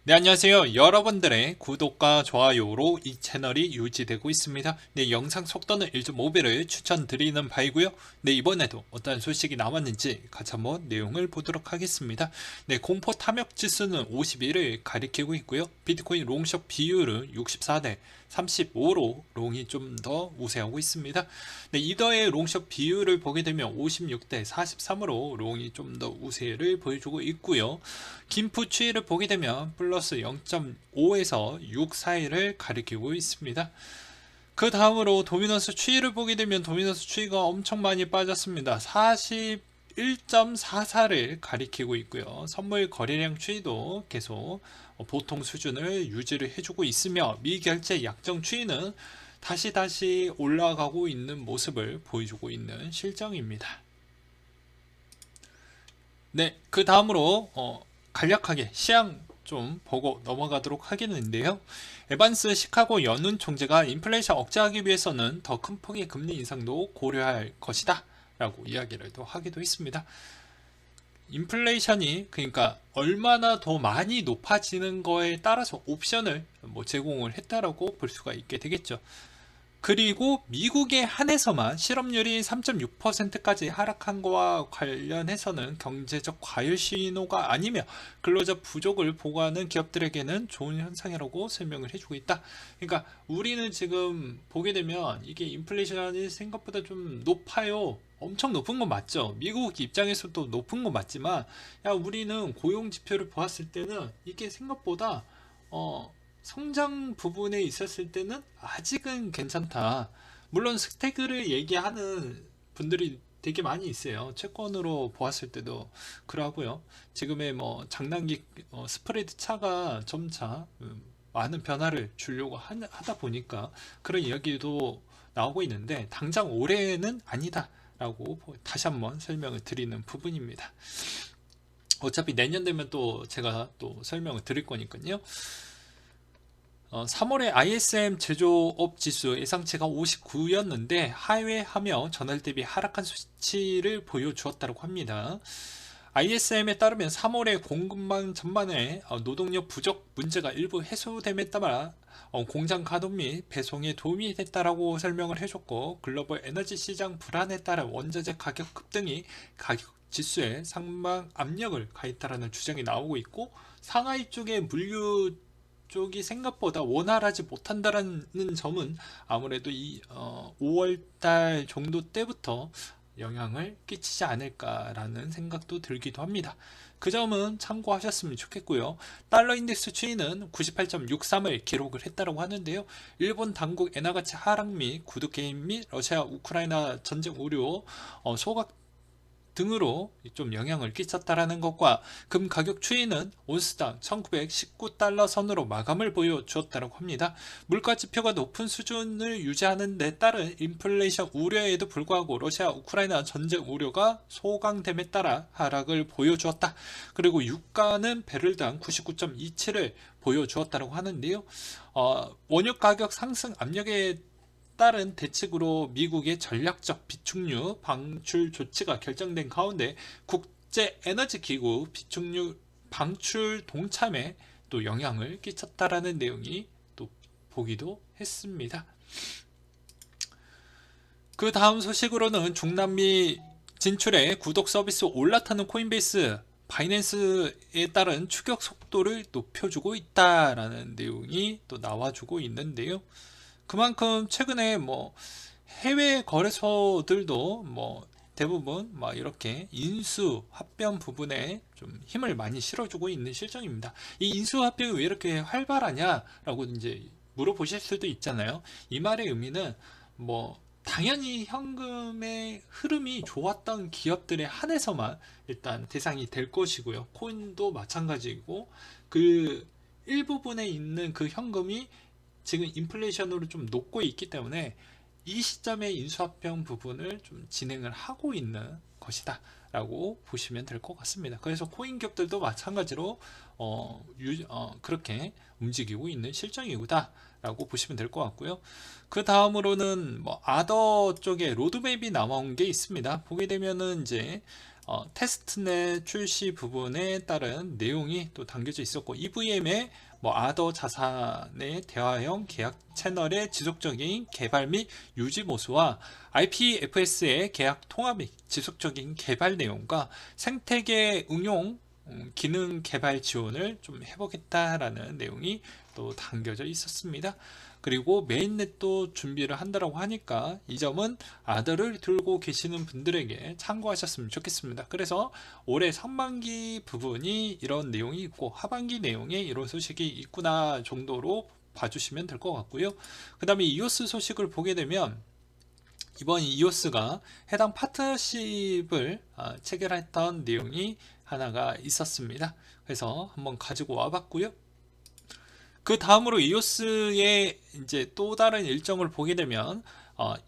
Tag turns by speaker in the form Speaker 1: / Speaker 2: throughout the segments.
Speaker 1: 네, 안녕하세요. 여러분들의 구독과 좋아요로 이 채널이 유지되고 있습니다. 네, 영상 속도는 1.5배를 추천드리는 바이고요. 네, 이번에도 어떤 소식이 나왔는지 같이 한번 내용을 보도록 하겠습니다. 네, 공포 탐욕 지수는 51을 가리키고 있고요. 비트코인 롱숏 비율은 64대 35로 롱이 좀 더 우세하고 있습니다. 네, 이더의 롱숏 비율을 보게 되면 56대 43으로 롱이 좀 더 우세를 보여주고 있고요. 김프 추이를 보게 되면 플러스 0.5에서 6 사이를 가리키고 있습니다. 그 다음으로 도미넌스 추이를 보게 되면 도미넌스 추이가 엄청 많이 빠졌습니다. 41.44를 가리키고 있고요. 선물 거래량 추이도 계속 보통 수준을 유지를 해주고 있으며 미결제 약정 추이는 다시 올라가고 있는 모습을 보여주고 있는 실정입니다. 네, 그 다음으로 간략하게 시향 좀 보고 넘어가도록 하겠는데요. 에반스 시카고 연은 총재가 인플레이션 억제하기 위해서는 더 큰 폭의 금리 인상도 고려할 것이다 라고 이야기를 또 하기도 했습니다. 인플레이션이 그러니까 얼마나 더 많이 높아지는 거에 따라서 옵션을 제공을 했다라고 볼 수가 있게 되겠죠. 그리고 미국에 한해서만 실업률이 3.6%까지 하락한 거와 관련해서는 경제적 과열 신호가 아니며 근로자 부족을 보고하는 기업들에게는 좋은 현상이라고 설명을 해주고 있다. 그러니까 우리는 지금 보게 되면 이게 인플레이션이 생각보다 좀 높아요. 엄청 높은 건 맞죠. 미국 입장에서도 높은 건 맞지만 우리는 고용 지표를 보았을 때는 이게 생각보다 성장 부분에 있었을 때는 아직은 괜찮다. 물론 스태그를 얘기하는 분들이 되게 많이 있어요. 채권으로 보았을 때도 그러고요. 지금의 장단기 스프레드 차가 점차 많은 변화를 주려고 하다 보니까 그런 이야기도 나오고 있는데 당장 올해는 아니다 라고 다시 한번 설명을 드리는 부분입니다. 어차피 내년 되면 또 제가 또 설명을 드릴 거니까요. 3월에 ISM 제조업 지수 예상치가 59였는데 하회하며 전월 대비 하락한 수치를 보여주었다고 합니다. ISM에 따르면 3월에 공급망 전반에 노동력 부족 문제가 일부 해소됨에 따라 공장 가동 및 배송에 도움이 됐다라고 설명을 해줬고, 글로벌 에너지 시장 불안에 따라 원자재 가격 급등이 가격 지수에 상방 압력을 가했다라는 주장이 나오고 있고, 상하이 쪽의 물류 쪽이 생각보다 원활하지 못한다라는 점은 아무래도 이 5월달 정도 때부터 영향을 끼치지 않을까라는 생각도 들기도 합니다. 그 점은 참고하셨으면 좋겠고요. 달러 인덱스 추이는 98.63을 기록을 했다고 하는데요. 일본 당국 엔화 가치 하락 및 구두 개입 및 러시아 우크라이나 전쟁 우려 소각 등으로 좀 영향을 끼쳤다라는 것과 금 가격 추이는 온스당 1919달러 선으로 마감을 보여주었다고 합니다. 물가 지표가 높은 수준을 유지하는 데 따른 인플레이션 우려에도 불구하고 러시아 우크라이나 전쟁 우려가 소강됨에 따라 하락을 보여주었다. 그리고 유가는 배럴당 99.27을 보여주었다고 하는데요. 원유 가격 상승 압력에 따른 대책으로 미국의 전략적 비축유 방출 조치가 결정된 가운데 국제 에너지 기구 비축유 방출 동참에 또 영향을 끼쳤다라는 내용이 또 보기도 했습니다. 그 다음 소식으로는 중남미 진출에 구독 서비스 올라타는 코인베이스 바이낸스에 따른 추격 속도를 높여주고 있다라는 내용이 또 나와주고 있는데요. 그만큼 최근에 해외 거래소들도 대부분 이렇게 인수 합병 부분에 좀 힘을 많이 실어주고 있는 실정입니다. 이 인수 합병이 왜 이렇게 활발하냐라고 이제 물어보실 수도 있잖아요. 이 말의 의미는 당연히 현금의 흐름이 좋았던 기업들에 한해서만 일단 대상이 될 것이고요. 코인도 마찬가지고 그 일부분에 있는 그 현금이 지금 인플레이션으로 좀 녹고 있기 때문에 이 시점에 인수합병 부분을 좀 진행을 하고 있는 것이다 라고 보시면 될 것 같습니다. 그래서 코인 기업들도 마찬가지로 그렇게 움직이고 있는 실정이다 라고 보시면 될 것 같고요. 그 다음으로는 아더 쪽에 로드맵이 나온 게 있습니다. 보게 되면은 이제 테스트넷 출시 부분에 따른 내용이 또 담겨져 있었고, EVM의 뭐 아더 자산의 대화형 계약 채널의 지속적인 개발 및 유지 모수와 IPFS의 계약 통합 및 지속적인 개발 내용과 생태계 응용 기능 개발 지원을 좀 해보겠다라는 내용이 또 담겨져 있었습니다. 그리고 메인넷도 준비를 한다라고 하니까 이 점은 아더를 들고 계시는 분들에게 참고하셨으면 좋겠습니다. 그래서 올해 상반기 부분이 이런 내용이 있고 하반기 내용에 이런 소식이 있구나 정도로 봐주시면 될 것 같고요. 그 다음에 이오스 소식을 보게 되면 이번 이오스가 해당 파트너십을 체결했던 내용이 하나가 있었습니다. 그래서 한번 가지고 와봤고요. 그 다음으로 이오스의 이제 또 다른 일정을 보게 되면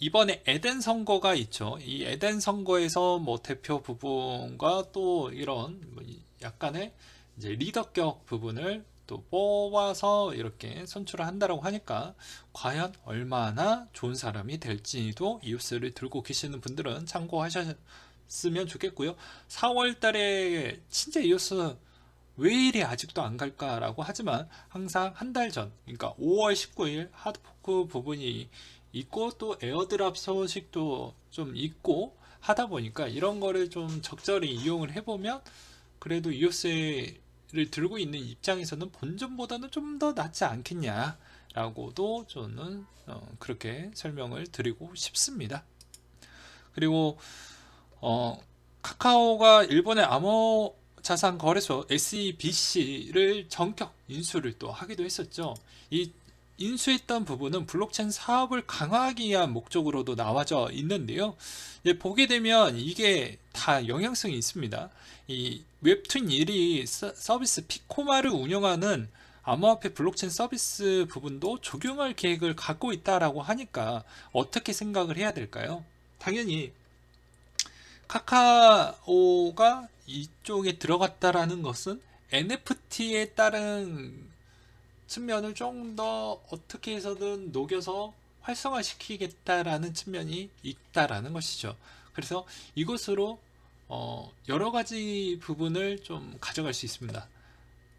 Speaker 1: 이번에 에덴 선거가 있죠. 이 에덴 선거에서 뭐 대표 부분과 또 이런 뭐 약간의 이제 리더격 부분을 또 뽑아서 이렇게 선출을 한다라고 하니까 과연 얼마나 좋은 사람이 될지도 이오스를 들고 계시는 분들은 참고하셨으면 좋겠고요. 4월 달에 진짜 이오스 왜 이리 아직도 안 갈까라고 하지만 항상 한 달 전, 그러니까 5월 19일 하드포크 부분이 있고 또 에어드랍 소식도 좀 있고 하다 보니까 이런 거를 좀 적절히 이용을 해보면 그래도 이오스를 들고 있는 입장에서는 본전보다는 좀 더 낫지 않겠냐라고도 저는 그렇게 설명을 드리고 싶습니다. 그리고 카카오가 일본의 암호 자산 거래소 SEBC를 전격 인수를 또 하기도 했었죠. 이 인수했던 부분은 블록체인 사업을 강화하기 위한 목적으로도 나와져 있는데요. 보게 되면 이게 다 영향성이 있습니다. 이 웹툰 1이 서비스 피코마를 운영하는 암호화폐 블록체인 서비스 부분도 적용할 계획을 갖고 있다라고 하니까 어떻게 생각을 해야 될까요? 당연히 카카오가 이쪽에 들어갔다라는 것은 NFT에 따른 측면을 좀 더 어떻게 해서든 녹여서 활성화시키겠다라는 측면이 있다라는 것이죠. 그래서 이것으로 여러 가지 부분을 좀 가져갈 수 있습니다.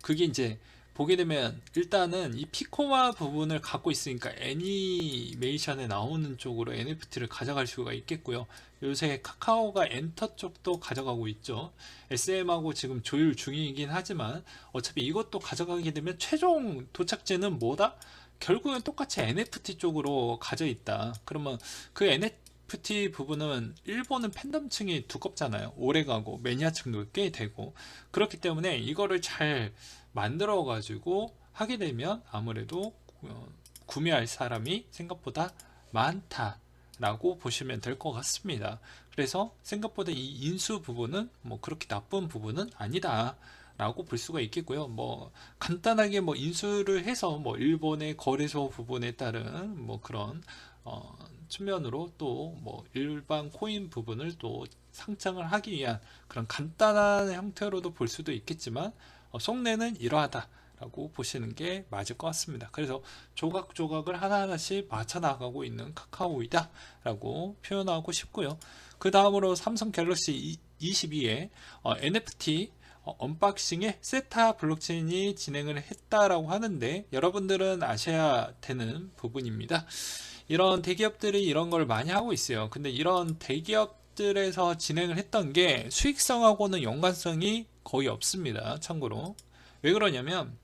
Speaker 1: 그게 이제 보게 되면 일단은 이 피코마 부분을 갖고 있으니까 애니메이션에 나오는 쪽으로 NFT를 가져갈 수가 있겠고요. 요새 카카오가 엔터 쪽도 가져가고 있죠. SM하고 지금 조율 중이긴 하지만 어차피 이것도 가져가게 되면 최종 도착지는 뭐다? 결국은 똑같이 NFT 쪽으로 가져 있다. 그러면 그 NFT 부분은 일본은 팬덤층이 두껍잖아요. 오래가고 매니아층도 꽤 되고 그렇기 때문에 이거를 잘 만들어 가지고 하게 되면 아무래도 구매할 사람이 생각보다 많다라고 보시면 될 것 같습니다. 그래서 생각보다 이 인수 부분은 뭐 그렇게 나쁜 부분은 아니다 라고 볼 수가 있겠고요. 뭐 간단하게 뭐 인수를 해서 뭐 일본의 거래소 부분에 따른 뭐 그런 측면으로 또 뭐 일반 코인 부분을 또 상장을 하기 위한 그런 간단한 형태로도 볼 수도 있겠지만 속내는 이러하다라고 보시는 게 맞을 것 같습니다. 그래서 조각조각을 하나하나씩 맞춰 나가고 있는 카카오이다 라고 표현하고 싶고요. 그 다음으로 삼성 갤럭시 22의 NFT 언박싱에 세타 블록체인이 진행을 했다라고 하는데 여러분들은 아셔야 되는 부분입니다. 이런 대기업들이 이런 걸 많이 하고 있어요. 근데 이런 대기업들에서 진행을 했던 게 수익성하고는 연관성이 거의 없습니다. 참고로 왜 그러냐면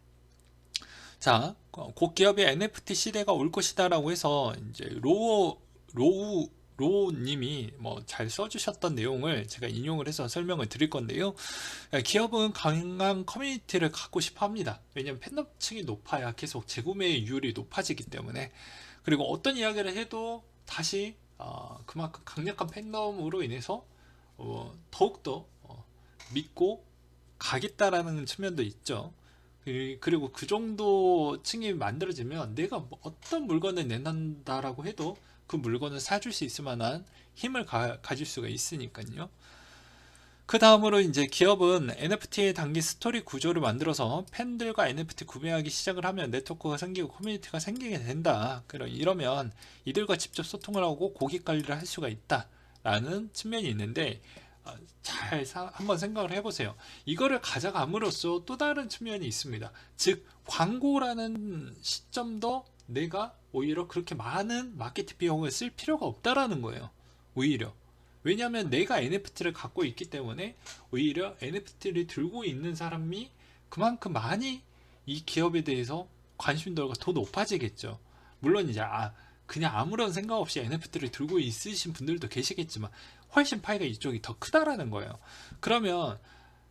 Speaker 1: 자, 곧 기업의 NFT 시대가 올 것이다라고 해서 이제 로우님이 뭐 잘 써주셨던 내용을 제가 인용을 해서 설명을 드릴 건데요. 기업은 강한 커뮤니티를 갖고 싶어 합니다. 왜냐하면 팬덤층이 높아야 계속 재구매율이 높아지기 때문에. 그리고 어떤 이야기를 해도 다시 그만큼 강력한 팬덤으로 인해서 더욱더 믿고 가겠다라는 측면도 있죠. 그리고 그 정도 층이 만들어지면 내가 뭐 어떤 물건을 내놓는다라고 해도 그 물건을 사줄 수 있을 만한 힘을 가질 수가 있으니까요. 그 다음으로 이제 기업은 NFT에 담긴 스토리 구조를 만들어서 팬들과 NFT 구매하기 시작을 하면 네트워크가 생기고 커뮤니티가 생기게 된다. 이러면 이들과 직접 소통을 하고 고객 관리를 할 수가 있다. 라는 측면이 있는데 한번 생각을 해보세요. 이거를 가져감으로써 또 다른 측면이 있습니다. 즉 광고라는 시점도 내가 오히려 그렇게 많은 마케팅 비용을 쓸 필요가 없다라는 거예요. 오히려 왜냐하면 내가 NFT를 갖고 있기 때문에 오히려 NFT를 들고 있는 사람이 그만큼 많이 이 기업에 대해서 관심도가 더 높아지겠죠. 물론 이제 그냥 아무런 생각 없이 NFT를 들고 있으신 분들도 계시겠지만 훨씬 파이가 이쪽이 더 크다라는 거예요. 그러면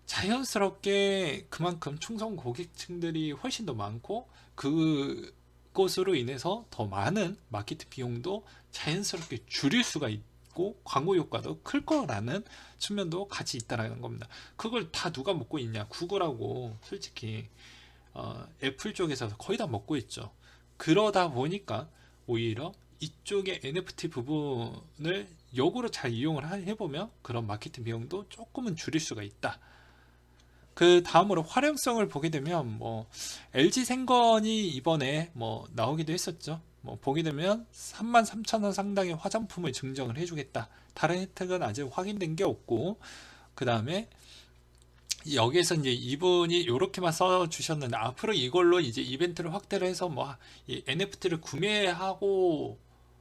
Speaker 1: 자연스럽게 그만큼 충성 고객층들이 훨씬 더 많고 그것으로 인해서 더 많은 마케팅 비용도 자연스럽게 줄일 수가 있고 광고 효과도 클 거라는 측면도 같이 있다라는 겁니다. 그걸 다 누가 먹고 있냐? 구글하고 솔직히 애플 쪽에서 거의 다 먹고 있죠. 그러다 보니까 오히려 이쪽의 NFT 부분을 역으로 잘 이용을 해보면 그런 마케팅 비용도 조금은 줄일 수가 있다. 그 다음으로 활용성을 보게 되면 뭐 LG 생건이 이번에 뭐 나오기도 했었죠. 뭐 보게 되면 33,000원 상당의 화장품을 증정을 해주겠다. 다른 혜택은 아직 확인된 게 없고 그 다음에 여기에서 이제 이분이 이렇게만 써 주셨는데 앞으로 이걸로 이제 이벤트를 확대를 해서 뭐 NFT를 구매하고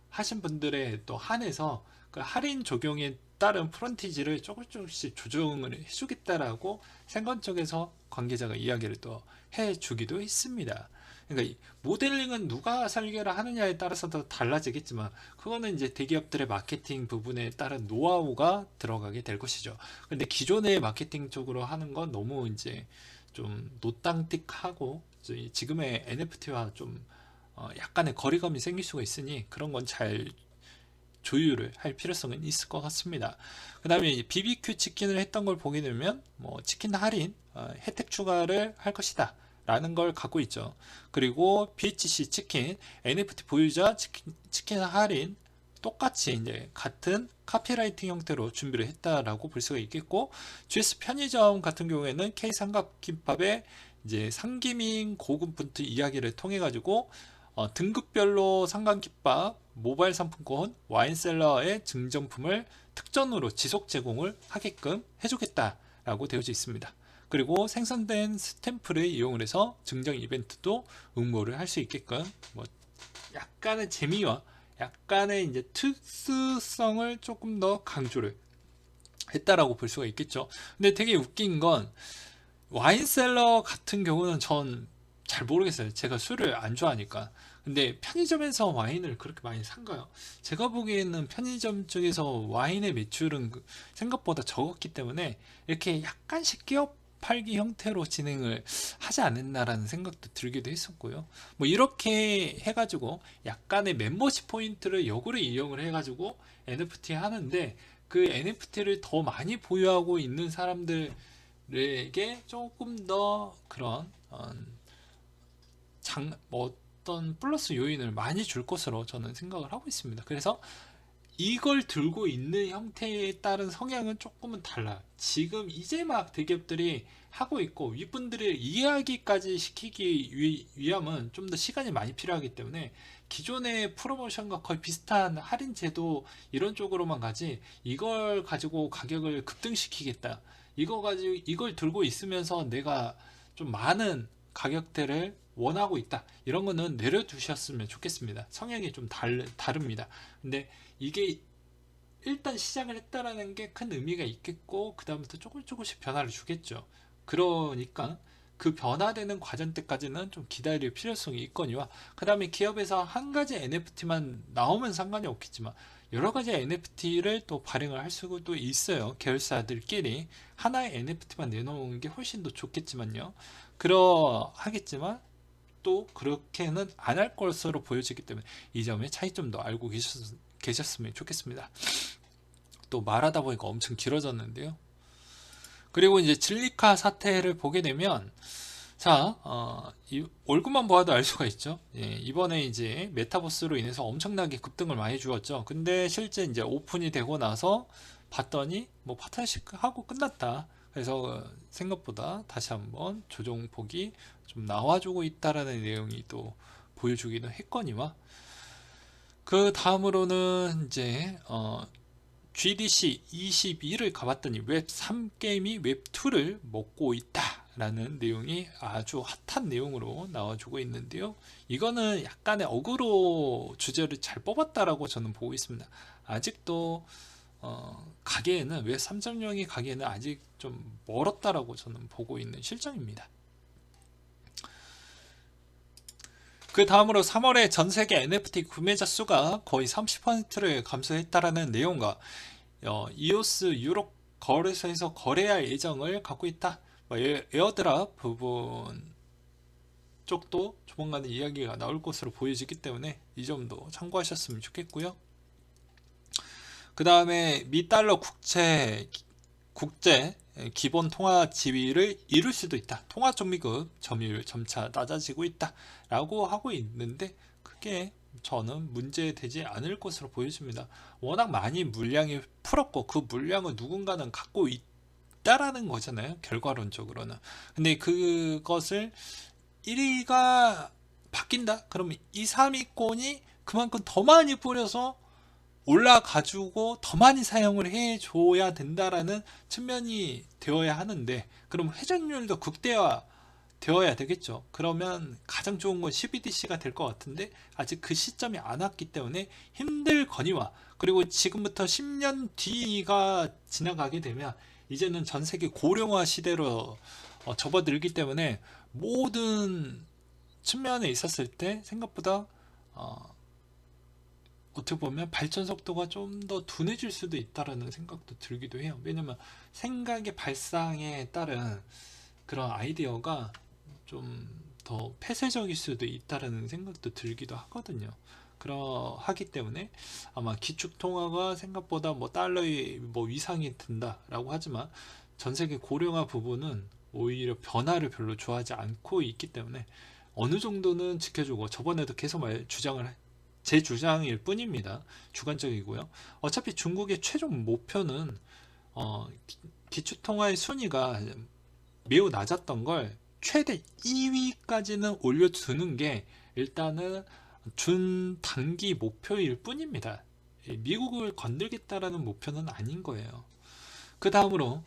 Speaker 1: 하신 분들에 또 한해서 그 할인 적용에 따른 프런티지를 조금씩 조정을 해주겠다라고 생건 쪽에서 관계자가 이야기를 또 해주기도 했습니다. 그러니까 이 모델링은 누가 설계를 하느냐에 따라서도 달라지겠지만 그거는 이제 대기업들의 마케팅 부분에 따른 노하우가 들어가게 될 것이죠. 근데 기존의 마케팅 쪽으로 하는 건 너무 이제 좀 노땅틱하고 지금의 NFT와 좀 약간의 거리감이 생길 수가 있으니 그런 건 잘 조율을 할 필요성은 있을 것 같습니다. 그 다음에 BBQ 치킨을 했던 걸 보게 되면 뭐 치킨 할인 혜택 추가를 할 것이다 라는 걸 갖고 있죠. 그리고 BHC 치킨 NFT 보유자 치킨 할인 똑같이 이제 같은 카피라이팅 형태로 준비를 했다라고 볼 수가 있겠고, GS 편의점 같은 경우에는 K 삼각김밥의 이제 상기민 고급 분트 이야기를 통해 가지고 등급별로 삼각김밥, 모바일 상품권, 와인셀러의 증정품을 특전으로 지속 제공을 하게끔 해주겠다라고 되어져 있습니다. 그리고 생성된 스탬프를 이용을 해서 증정 이벤트도 응모를 할 수 있게끔 뭐 약간의 재미와 약간의 이제 특수성을 조금 더 강조를 했다라고 볼 수가 있겠죠. 근데 되게 웃긴 건 와인셀러 같은 경우는 전 잘 모르겠어요. 제가 술을 안 좋아하니까. 근데 편의점에서 와인을 그렇게 많이 산가요? 제가 보기에는 편의점 쪽에서 와인의 매출은 생각보다 적었기 때문에 이렇게 약간씩 끼어 팔기 형태로 진행을 하지 않았나라는 생각도 들기도 했었고요. 뭐 이렇게 해가지고 약간의 멤버십 포인트를 역으로 이용을 해가지고 NFT 하는데 그 NFT를 더 많이 보유하고 있는 사람들에게 조금 더 그런 어떤 플러스 요인을 많이 줄 것으로 저는 생각을 하고 있습니다. 그래서 이걸 들고 있는 형태에 따른 성향은 조금은 달라요. 지금 이제 막 대기업들이 하고 있고 윗분들을 이해하기까지 시키기 위함은 좀 더 시간이 많이 필요하기 때문에 기존의 프로모션과 거의 비슷한 할인 제도 이런 쪽으로만 가지 이걸 가지고 가격을 급등시키겠다. 이걸 들고 있으면서 내가 좀 많은 가격대를 원하고 있다. 이런 거는 내려두셨으면 좋겠습니다. 성향이 좀 다릅니다. 근데 이게 일단 시작을 했다라는 게 큰 의미가 있겠고 그 다음부터 조금씩 변화를 주겠죠. 그러니까 그 변화되는 과정 때까지는 좀 기다릴 필요성이 있거니와 그 다음에 기업에서 한 가지 NFT만 나오면 상관이 없겠지만 여러 가지 NFT를 또 발행을 할 수도 있어요. 계열사들끼리 하나의 NFT만 내놓은 게 훨씬 더 좋겠지만요. 그러하겠지만 또 그렇게는 안 할 것으로 보여지기 때문에 이 점의 차이점도 알고 계셨으면 좋겠습니다. 또 말하다 보니까 엄청 길어졌는데요. 그리고 이제 진리카 사태를 보게 되면 자, 이 얼굴만 보아도 알 수가 있죠. 예, 이번에 이제 메타버스로 인해서 엄청나게 급등을 많이 주었죠. 근데 실제 이제 오픈이 되고 나서 봤더니 뭐 파타식 하고 끝났다. 그래서 생각보다 다시 한번 조정폭이 좀 나와주고 있다라는 내용이 또 보여주기는 했거니와 그 다음으로는 이제 GDC 22를 가봤더니 웹 3 게임이 웹 2를 먹고 있다라는 내용이 아주 핫한 내용으로 나와주고 있는데요. 이거는 약간의 어그로 주제를 잘 뽑았다라고 저는 보고 있습니다. 아직도 가게에는 웹 3.0이 가게에는 아직 좀 멀었다라고 저는 보고 있는 실정입니다. 그 다음으로 3월에 전세계 NFT 구매자 수가 거의 30%를 감소했다라는 내용과 이오스 유럽 거래소에서 거래할 예정을 갖고 있다. 에어드랍 부분 쪽도 조만간에 이야기가 나올 것으로 보여지기 때문에 이 점도 참고하셨으면 좋겠고요. 그 다음에 미달러 국제 기본 통화 지위를 이룰 수도 있다. 통화 좀비급 점유율 점차 낮아지고 있다 라고 하고 있는데, 그게 저는 문제되지 않을 것으로 보여집니다. 워낙 많이 물량이 풀었고 그 물량을 누군가는 갖고 있다라는 거잖아요, 결과론적으로는. 근데 그것을 1위가 바뀐다? 그러면 2, 3위권이 그만큼 더 많이 뿌려서 올라가지고 더 많이 사용을 해줘야 된다라는 측면이 되어야 하는데, 그럼 회전율도 극대화 되어야 되겠죠. 그러면 가장 좋은 건 CBDC가 될 것 같은데 아직 그 시점이 안 왔기 때문에 힘들거니와, 그리고 지금부터 10년 뒤가 지나가게 되면 이제는 전 세계 고령화 시대로 접어들기 때문에 모든 측면에 있었을 때 생각보다 어떻게 보면 발전 속도가 좀 더 둔해질 수도 있다라는 생각도 들기도 해요. 왜냐면 생각의 발상에 따른 그런 아이디어가 좀 더 폐쇄적일 수도 있다라는 생각도 들기도 하거든요. 그러하기 때문에 아마 기축 통화가 생각보다 뭐 달러의 뭐 위상이 든다라고 하지만 전 세계 고령화 부분은 오히려 변화를 별로 좋아하지 않고 있기 때문에 어느 정도는 지켜주고, 저번에도 계속 제 주장일 뿐입니다. 주관적이고요. 어차피 중국의 최종 목표는 기축통화의 순위가 매우 낮았던 걸 최대 2위까지는 올려두는 게 일단은 준단기 목표일 뿐입니다. 미국을 건들겠다라는 목표는 아닌 거예요. 그 다음으로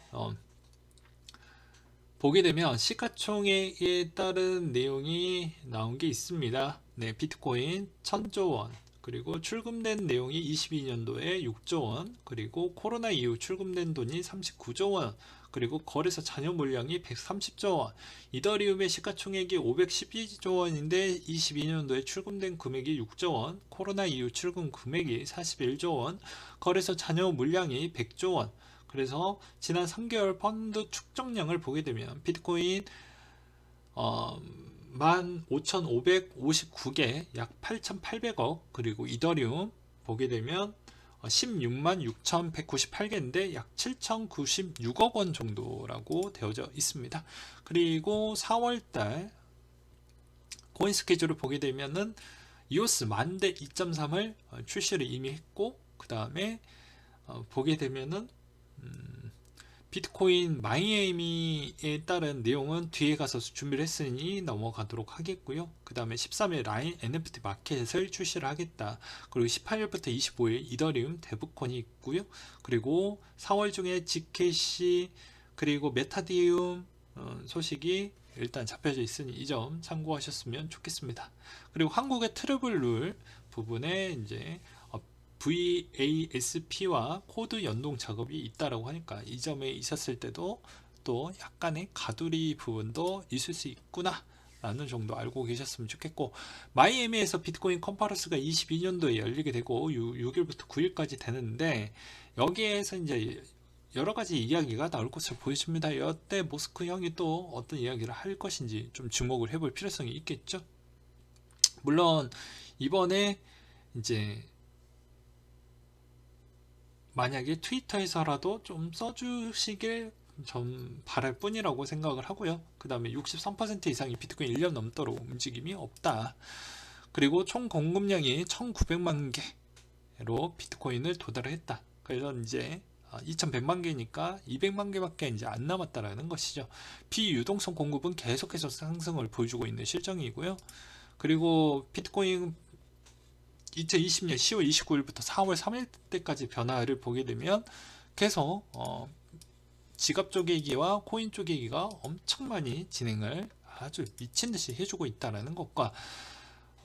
Speaker 1: 보게 되면 시가총액에 따른 내용이 나온 게 있습니다. 네, 비트코인 1000조 원, 그리고 출금된 내용이 22년도에 6조 원, 그리고 코로나 이후 출금된 돈이 39조 원, 그리고 거래소 잔여 물량이 130조 원, 이더리움의 시가총액이 512조 원인데 22년도에 출금된 금액이 6조 원, 코로나 이후 출금 금액이 41조 원, 거래소 잔여 물량이 100조 원. 그래서 지난 3개월 펀드 축적량을 보게 되면 비트코인 15,559개, 약 8,800억, 그리고 이더리움 보게 되면 16만 6,198개인데 약 7,096억 원 정도라고 되어져 있습니다. 그리고 4월달 코인 스케줄을 보게 되면은 이오스 만대 2.3을 출시를 이미 했고, 그 다음에 보게 되면은 비트코인 마이애미에 따른 내용은 뒤에 가서 준비를 했으니 넘어가도록 하겠고요. 그 다음에 13일 라인 NFT 마켓을 출시를 하겠다. 그리고 18일부터 25일 이더리움 데브콘이 있고요. 그리고 4월 중에 GKC 그리고 메타디움 소식이 일단 잡혀져 있으니 이 점 참고하셨으면 좋겠습니다. 그리고 한국의 트러블 룰 부분에 이제 VASP와 코드 연동 작업이 있다라고 하니까 이 점에 있었을 때도 또 약간의 가두리 부분도 있을 수 있구나 라는 정도 알고 계셨으면 좋겠고, 마이애미에서 비트코인 컨퍼런스가 22년도에 열리게 되고 6일부터 9일까지 되는데 여기에서 이제 여러 가지 이야기가 나올 것으로 보여집니다. 이때 모스크 형이 또 어떤 이야기를 할 것인지 좀 주목을 해볼 필요성이 있겠죠. 물론 이번에 이제 만약에 트위터에서라도 좀 써주시길 좀 바랄 뿐이라고 생각을 하고요. 그 다음에 63% 이상이 비트코인 1년 넘도록 움직임이 없다. 그리고 총 공급량이 1900만 개로 비트코인을 도달을 했다. 그래서 이제 2100만 개니까 200만 개밖에 이제 안 남았다라는 것이죠. 비유동성 공급은 계속해서 상승을 보여주고 있는 실정이고요. 그리고 비트코인 2020년 10월 29일부터 4월 3일 때까지 변화를 보게 되면 계속 지갑 쪼개기와 코인 쪼개기가 엄청 많이 진행을 아주 미친듯이 해주고 있다는 것과,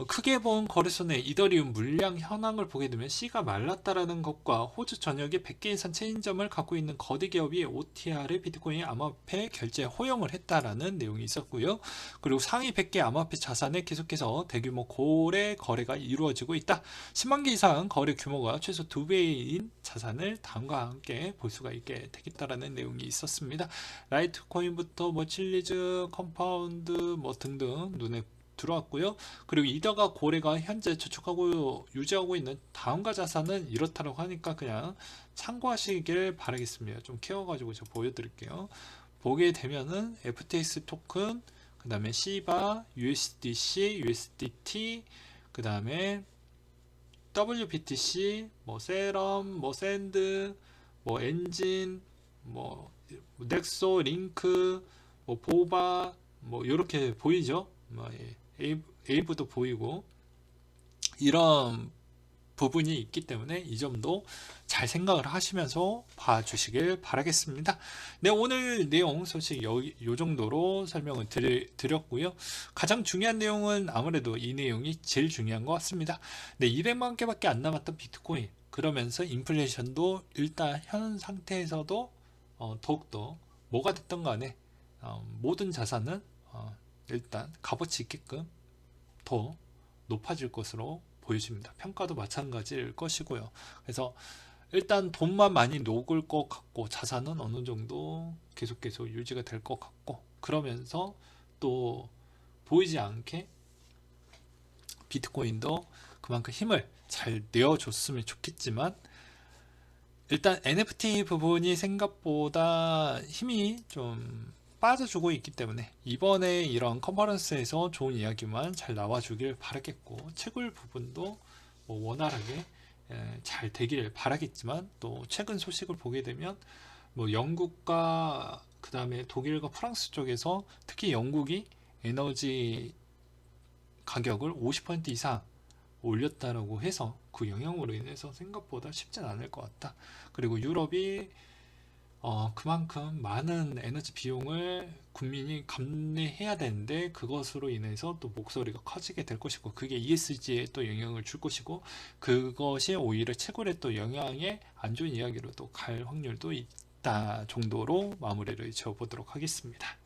Speaker 1: 크게 본 거래소의 이더리움 물량 현황을 보게 되면 C가 말랐다라는 것과, 호주 전역에 100개 이상 체인점을 갖고 있는 거대 기업이 OTR의 비트코인 암호화폐 결제에 허용을 했다라는 내용이 있었고요. 그리고 상위 100개 암호화폐 자산에 계속해서 대규모 거래가 이루어지고 있다. 10만 개 이상 거래 규모가 최소 2배인 자산을 다음과 함께 볼 수가 있게 되겠다라는 내용이 있었습니다. 라이트코인부터 뭐 칠리즈, 컴파운드 뭐 등등 눈에 들어왔고요. 그리고 이더가 고래가 현재 저축하고 유지하고 있는 다음과 자산은 이렇다고 하니까 그냥 참고하시길 바라겠습니다. 좀 키워가지고 제가 보여드릴게요. 보게 되면은 FTX 토큰, 그 다음에 시바, USDC, USDT, 그 다음에 WBTC, 뭐 세럼, 뭐 샌드, 뭐 엔진, 뭐 넥소, 링크, 뭐 보바, 뭐 이렇게 보이죠? 뭐 에이브도 보이고 이런 부분이 있기 때문에 이 점도 잘 생각을 하시면서 봐주시길 바라겠습니다. 네, 오늘 내용 소식 요 정도로 설명을 드렸고요. 가장 중요한 내용은 아무래도 이 내용이 제일 중요한 것 같습니다. 네, 200만 개밖에 안 남았던 비트코인, 그러면서 인플레이션도 일단 현 상태에서도 더욱더 뭐가 됐던 간에 모든 자산은 일단 값어치 있게끔 더 높아질 것으로 보여집니다. 평가도 마찬가지일 것이고요. 그래서 일단 돈만 많이 녹을 것 같고, 자산은 어느 정도 계속 유지가 될 것 같고, 그러면서 또 보이지 않게 비트코인도 그만큼 힘을 잘 내어줬으면 좋겠지만, 일단 NFT 부분이 생각보다 힘이 좀 빠져주고 있기 때문에 이번에 이런 컨퍼런스에서 좋은 이야기만 잘 나와주길 바라겠고, 채굴 부분도 뭐 원활하게 잘 되길 바라겠지만, 또 최근 소식을 보게 되면 뭐 영국과 그 다음에 독일과 프랑스 쪽에서 특히 영국이 에너지 가격을 50% 이상 올렸다라고 해서 그 영향으로 인해서 생각보다 쉽진 않을 것 같다. 그리고 유럽이 그만큼 많은 에너지 비용을 국민이 감내해야 되는데, 그것으로 인해서 또 목소리가 커지게 될 것이고, 그게 ESG에 또 영향을 줄 것이고, 그것이 오히려 채굴에 또 영향에 안 좋은 이야기로 또 갈 확률도 있다 정도로 마무리를 지어보도록 하겠습니다.